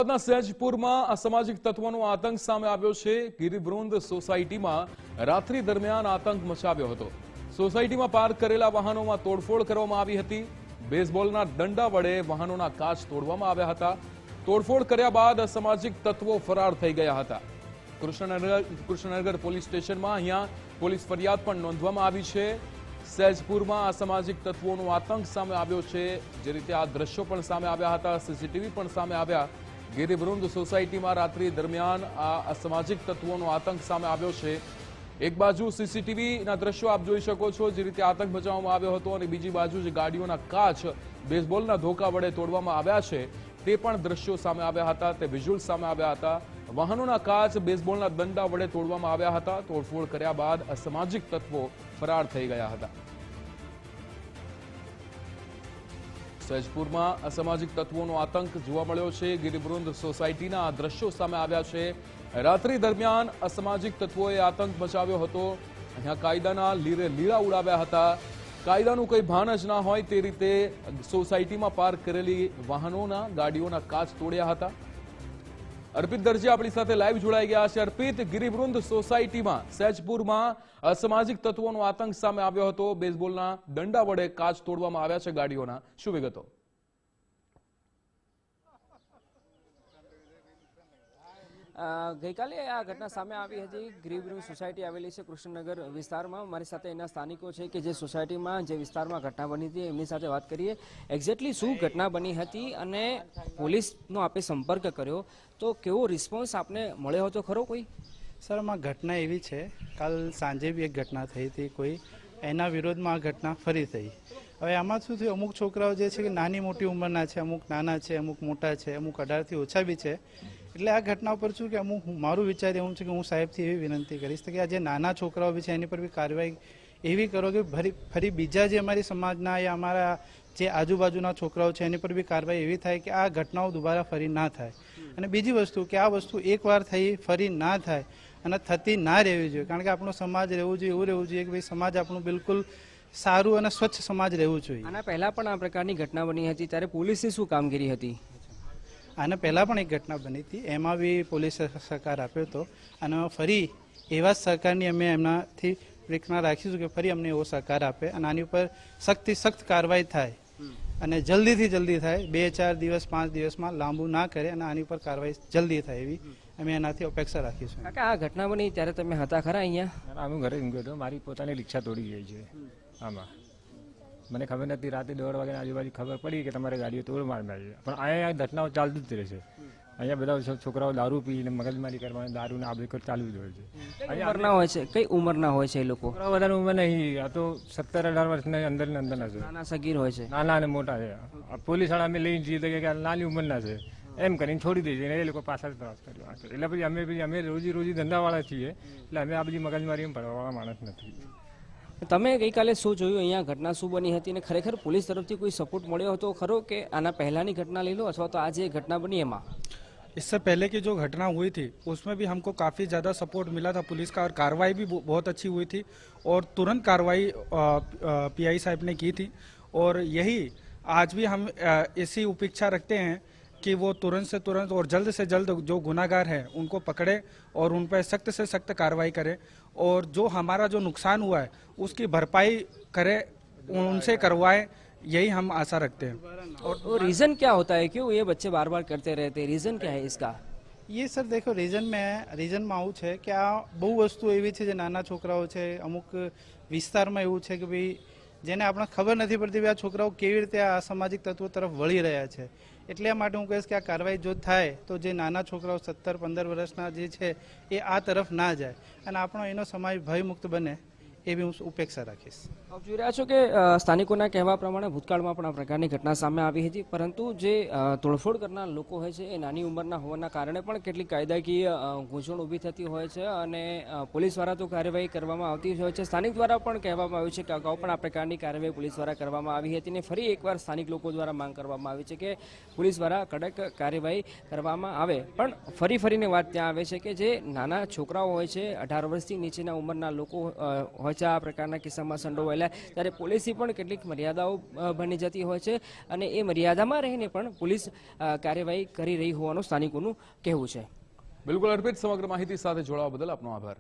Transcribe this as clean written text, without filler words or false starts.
સહેજપુરમાં અસામાજિક તત્વોનો આતંક સામે આવ્યો છે। ગિરિવૃંદ સોસાયટીમાં રાત્રિ દરમિયાન આતંક મચાવ્યો હતો। સોસાયટીમાં પાર્ક કરેલા વાહનોમાં તોડફોડ કરવામાં આવી હતી। બેઝબોલના દંડા વડે વાહનોના કાચ તોડવામાં આવ્યા હતા। તોડફોડ કર્યા બાદ અસામાજિક તત્વો ફરાર થઈ ગયા હતા। કૃષ્ણનગર પોલીસ સ્ટેશનમાં અહીંયા પોલીસ ફરિયાદ પણ નોંધવામાં આવી છે। સહેજપુરમાં અસામાજિક તત્વોનો આતંક સામે આવ્યો છે। જે રીતે આ દ્રશ્યો પણ સામે આવ્યા હતા, સીસીટીવી પણ સામે આવ્યા। ગિરિવૃંદ સોસાયટીમાં રાત્રિ દરમિયાન આ અસામાજિક તત્વોનો આતંક સામે આવ્યો છે। એક બાજુ સીસીટીવીના દ્રશ્યો આપ જોઈ શકો છો, જે રીતે આતંક મચાવવામાં આવ્યો હતો, અને બીજી બાજુ જે ગાડીઓના કાચ બેઝબોલના ધોકા વડે તોડવામાં આવ્યા છે તે પણ દ્રશ્યો સામે આવ્યા હતા, તે વિઝ્યુઅલ સામે આવ્યા હતા। વાહનોના કાચ બેઝબોલના દંડા વડે તોડવામાં આવ્યા હતા। તોડફોડ કર્યા બાદ અસામાજિક તત્વો ફરાર થઈ ગયા હતા। સહેજપુરમાં અસામાજિક તત્વોનો આતંક જોવા મળ્યો છે। ગિરિવૃંદ સોસાયટીના આ દ્રશ્યો સામે આવ્યા છે। રાત્રિ દરમિયાન અસામાજિક તત્વોએ આતંક મચાવ્યો હતો। અહીંયા કાયદાના લીરે લીરા ઉડાવ્યા હતા। કાયદાનું કોઈ ભાન જ ના હોય તે રીતે સોસાયટીમાં પાર્ક કરેલી વાહનોના ગાડીઓના કાચ તોડ્યા હતા। અર્પિત દરજી આપણી સાથે લાઈવ જોડાઈ ગયા છે। અર્પિત, ગિરિવૃંદ સોસાયટીમાં સહેજપુરમાં અસામાજિક તત્વોનો આતંક સામે આવ્યો હતો। બેઝબોલના દંડા વડે કાચ તોડવામાં આવ્યા છે ગાડીઓના, શું વિગતો? ગઈકાલે આ ઘટના સામે આવી હતી। ગિરિવૃંદ સોસાયટી આવેલી છે કૃષ્ણનગર વિસ્તારમાં। મારી સાથે એના સ્થાનિકો છે કે જે સોસાયટીમાં જે વિસ્તારમાં ઘટના બની હતી એમની સાથે વાત કરીએ। એક્ઝેક્ટલી શું ઘટના બની હતી અને પોલીસનો આપે સંપર્ક કર્યો તો કેવો રિસ્પોન્સ આપને મળ્યો હતો ખરો કોઈ? સર, આમાં ઘટના એવી છે, કાલ સાંજે બી એક ઘટના થઈ હતી કોઈ, એના વિરોધમાં આ ઘટના ફરી થઈ। હવે આમાં શું થયું, અમુક છોકરાઓ જે છે કે નાની મોટી ઉંમરના છે, અમુક નાના છે, અમુક મોટા છે, અમુક 18થી ઓછા બી છે। એટલે આ ઘટના ઉપર શું કે અમુક મારું વિચાર એવું છે કે હું સાહેબથી એવી વિનંતી કરીશ કે આ જે નાના છોકરાઓ બી છે એની પર બી કાર્યવાહી એવી કરો કે ફરી બીજા જે અમારી સમાજના યા અમારા જે આજુબાજુના છોકરાઓ છે એની પર બી કાર્યવાહી એવી થાય કે આ ઘટનાઓ દુબારા ફરી ના થાય। અને બીજી વસ્તુ કે આ વસ્તુ એકવાર થઈ ફરી ના થાય અને થતી ના રહેવી જોઈએ, કારણ કે આપણો સમાજ રહેવું જોઈએ, એવું રહેવું જોઈએ કે ભાઈ સમાજ આપણું બિલકુલ સારું અને સ્વચ્છ સમાજ રહેવું જોઈએ। આના પહેલા પણ આ પ્રકારની ઘટના બની હતી, ત્યારે પોલીસની શું કામગીરી હતી? આના પહેલાં પણ એક ઘટના બની હતી, એમાં બી પોલીસે સહકાર આપ્યો હતો। અને ફરી એવા જ સહકારની અમે એમનાથી પ્રેક્ષણા રાખીશું કે ફરી અમને એવો સહકાર આપે અને આની ઉપર સખ્તથી સખ્ત કાર્યવાહી થાય અને જલ્દીથી જલ્દી થાય, 2-4 દિવસ 5 દિવસમાં લાંબુ ના કરે અને આની ઉપર કાર્યવાહી જલ્દી થાય એવી અમે એનાથી અપેક્ષા રાખીશું। કાકા, આ ઘટના બની ત્યારે તમે હતા ખરા અહીંયા? અમે ઘરે ગયો હતો, મારી પોતાની રિક્ષા તોડી ગઈ છે આમાં। મને ખબર નથી, રાતે 1:30 વાગ્યાની આજુબાજુ ખબર પડી કે તમારે ગાડીઓ તોડમાર છે, પણ અહીંયા ઘટનાઓ ચાલતી જ રહે છે। અહીંયા બધા છોકરાઓ દારૂ પીને મગજમારી કરવાની, દારૂ ને આ બધું ચાલુ જ હોય છે। ઉંમરના હોય છે? કઈ ઉંમરના હોય છે એ લોકો? વધારે ઉંમર નહીં, આ તો 17-18 વર્ષના અંદરના છે, નાના સગીર હોય છે, નાના અને મોટા છે। પોલીસ વાળા અમે લઈને જઈએ કે નાની ઉંમરના છે એમ કરીને છોડી દે છે, એ લોકો પાછળ ત્રાસ કર્યો। એટલે પછી અમે રોજી ધંધાવાળા છીએ, એટલે અમે આ બધી મગજમારી પડવાવાળા માણસ નથી। તમે ગઈકાલે શું જોયું, અહીંયા ઘટના શું બની હતી અને ખરેખર પોલીસ તરફથી કોઈ સપોર્ટ મળ્યો હતો ખરો કે આના પહેલાની ઘટના લઈ લો અથવા તો આજે ઘટના બની એમાં? इससे पहले की जो घटना हुई थी उसमें भी हमको काफ़ी ज़्यादा सपोर्ट मिला था पुलिस का और कार्रवाई भी बहुत अच्छी हुई थी और तुरंत कार्रवाई पीआई साहब ने की थी। और यही आज भी हम ऐसी उपेक्षा रखते हैं कि वो तुरंत से तुरंत और जल्द से जल्द जो गुनाहगार हैं उनको पकड़े और उन पर सख्त से सख्त कार्रवाई करे और जो हमारा जो नुकसान हुआ है उसकी भरपाई करे, उनसे करवाए, यही हम आशा रखते हैं। और रीज़न क्या होता है, क्यों ये बच्चे बार बार करते रहते हैं, रीज़न क्या है इसका? ये सर देखो, રીઝનમાં આવું છે કે આ બહુ વસ્તુ એવી છે જે નાના છોકરાઓ છે, અમુક વિસ્તારમાં એવું છે કે ભાઈ જેને આપણે ખબર નથી પડતી આ છોકરાઓ કેવી રીતે આ અસામાજિક તત્વો તરફ વળી રહ્યા છે। એટલે માટે હું કહીશ કે આ કાર્યવાહી જો થાય તો જે નાના છોકરાઓ 17-15 વર્ષના જે છે એ આ તરફ ના જાય અને આપણો એનો સમાજ ભયમુક્ત બને એવી હું ઉપેક્ષા રાખીશ। આપ જોઈ રહ્યા છો કે સ્થાનિકોના કહેવા પ્રમાણે ભૂતકાળમાં પણ આ પ્રકારની ઘટના સામે આવી હતી, પરંતુ જે તોડફોડ કરનાર લોકો હોય છે એ નાની ઉંમરના હોવાના કારણે પણ કેટલીક કાયદાકીય ગૂંચવણ ઊભી થતી હોય છે અને પોલીસ દ્વારા તો કાર્યવાહી કરવામાં આવતી હોય છે। સ્થાનિક દ્વારા પણ કહેવામાં આવ્યું છે કે અગાઉ પણ આ પ્રકારની કાર્યવાહી પોલીસ દ્વારા કરવામાં આવી હતી અને ફરી એકવાર સ્થાનિક લોકો દ્વારા માંગ કરવામાં આવી છે કે પોલીસ દ્વારા કડક કાર્યવાહી કરવામાં આવે। પણ ફરીને વાત ત્યાં આવે છે કે જે નાના છોકરાઓ હોય છે, 18 વર્ષથી નીચેના ઉંમરના લોકો હોય છે આ પ્રકારના કિસ્સામાં સંડોવાયેલા, ત્યારે પોલીસની પણ કેટલીક મર્યાદાઓ બની જતી હોય છે અને એ મર્યાદામાં રહીને પણ પોલીસ કાર્યવાહી કરી રહી હોવાનું સ્થાનિકોનું કહેવું છે. બિલકુલ અર્પિત, સમગ્ર માહિતી સાથે જોડાવા બદલ આપનો આભાર.